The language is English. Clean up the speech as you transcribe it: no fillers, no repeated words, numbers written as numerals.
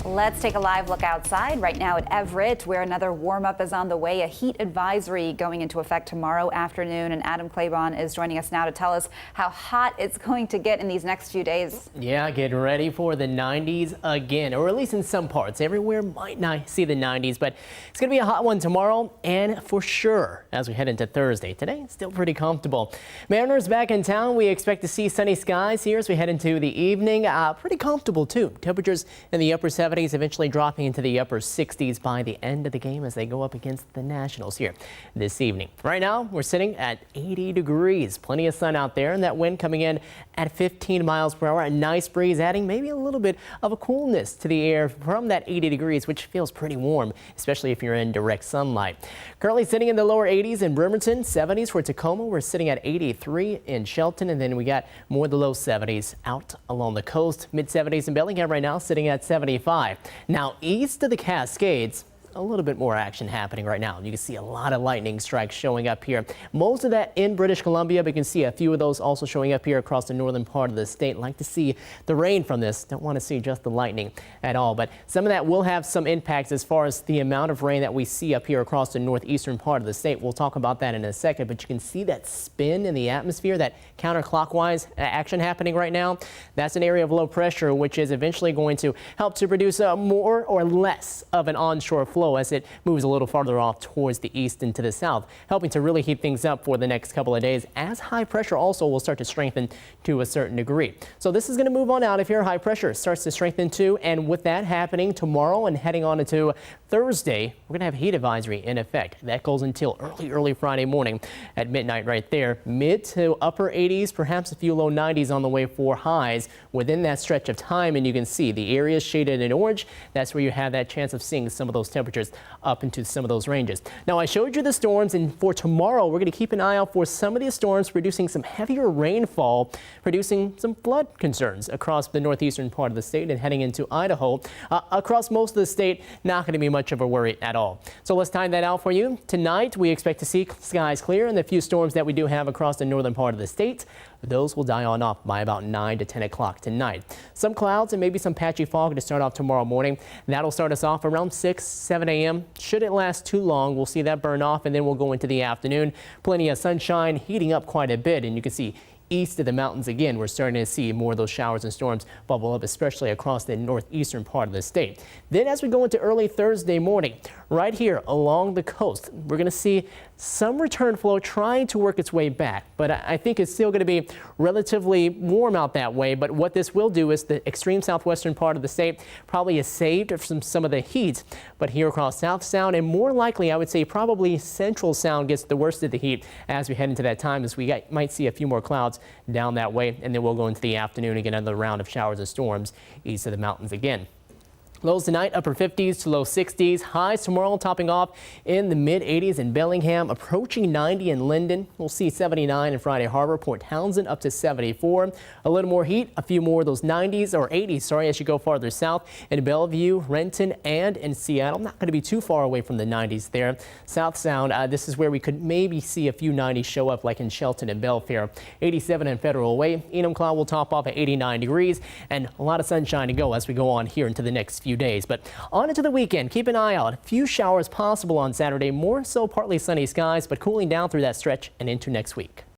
Let's take a live look outside right now at Everett, where another warm-up is on the way. A heat advisory going into effect tomorrow afternoon, and Adam Claiborne is joining us now to tell us how hot it's going to get in these next few days. Yeah, get ready for the 90s again, or at least in some parts. Everywhere might not see the 90s, but it's going to be a hot one tomorrow and for sure as we head into Thursday. Today, it's still pretty comfortable. Mariners back in town. We expect to see sunny skies here as we head into the evening. Pretty comfortable too. Temperatures in the upper 70s, eventually dropping into the upper 60s by the end of the game as they go up against the Nationals here this evening. Right now, we're sitting at 80 degrees. Plenty of sun out there, and that wind coming in at 15 miles per hour. A nice breeze adding maybe a little bit of a coolness to the air from that 80 degrees, which feels pretty warm, especially if you're in direct sunlight. Currently sitting in the lower 80s in Bremerton, 70s for Tacoma. We're sitting at 83 in Shelton, and then we got more of the low 70s out along the coast. Mid 70s in Bellingham right now, sitting at 75. Now east of the Cascades, a little bit more action happening right now. You can see a lot of lightning strikes showing up here. Most of that in British Columbia, but you can see a few of those also showing up here across the northern part of the state. Like to see the rain from this. Don't want to see just the lightning at all, but some of that will have some impacts as far as the amount of rain that we see up here across the northeastern part of the state. We'll talk about that in a second, but you can see that spin in the atmosphere, that counterclockwise action happening right now. That's an area of low pressure, which is eventually going to help to produce more or less of an onshore flow as it moves a little farther off towards the east and to the south, helping to really heat things up for the next couple of days, as high pressure also will start to strengthen to a certain degree. So this is going to move on out if your high pressure starts to strengthen too, and with that happening tomorrow and heading on into Thursday, we're going to have a heat advisory in effect. That goes until early Friday morning at midnight right there. Mid to upper 80s, perhaps a few low 90s on the way for highs within that stretch of time, and you can see the areas shaded in orange. That's where you have that chance of seeing some of those temperatures up into some of those ranges. Now, I showed you the storms, and for tomorrow, we're going to keep an eye out for some of these storms producing some heavier rainfall, producing some flood concerns across the northeastern part of the state and heading into Idaho. Across most of the state, not going to be much of a worry at all. So let's time that out for you. Tonight, we expect to see skies clear, and the few storms that we do have across the northern part of the state, those will die on off by about 9 to 10 o'clock tonight. Some clouds and maybe some patchy fog to start off tomorrow morning. That'll start us off around 6, 7 a.m. Shouldn't last too long. We'll see that burn off, and then we'll go into the afternoon. Plenty of sunshine, heating up quite a bit, and you can see east of the mountains again, we're starting to see more of those showers and storms bubble up, especially across the northeastern part of the state. Then as we go into early Thursday morning, right here along the coast, we're going to see some return flow trying to work its way back, but I think it's still going to be relatively warm out that way. But what this will do is the extreme southwestern part of the state probably is saved from some of the heat, but here across South Sound, and more likely I would say probably Central Sound gets the worst of the heat as we head into that time, as we might see a few more clouds down that way, and then we'll go into the afternoon again, another round of showers and storms east of the mountains again. Lows tonight, upper 50s to low 60s. Highs tomorrow topping off in the mid 80s in Bellingham, approaching 90 in Linden. We'll see 79 in Friday Harbor, Port Townsend up to 74. A little more heat, a few more of those 90s or 80s, sorry, as you go farther south in Bellevue, Renton, and in Seattle. Not going to be too far away from the 90s there. South Sound, this is where we could maybe see a few 90s show up, like in Shelton and Belfair. 87 in Federal Way. Enumclaw will top off at 89 degrees, and a lot of sunshine to go as we go on here into the next few days. But on into the weekend, keep an eye out. A few showers possible on Saturday, more so partly sunny skies, but cooling down through that stretch and into next week.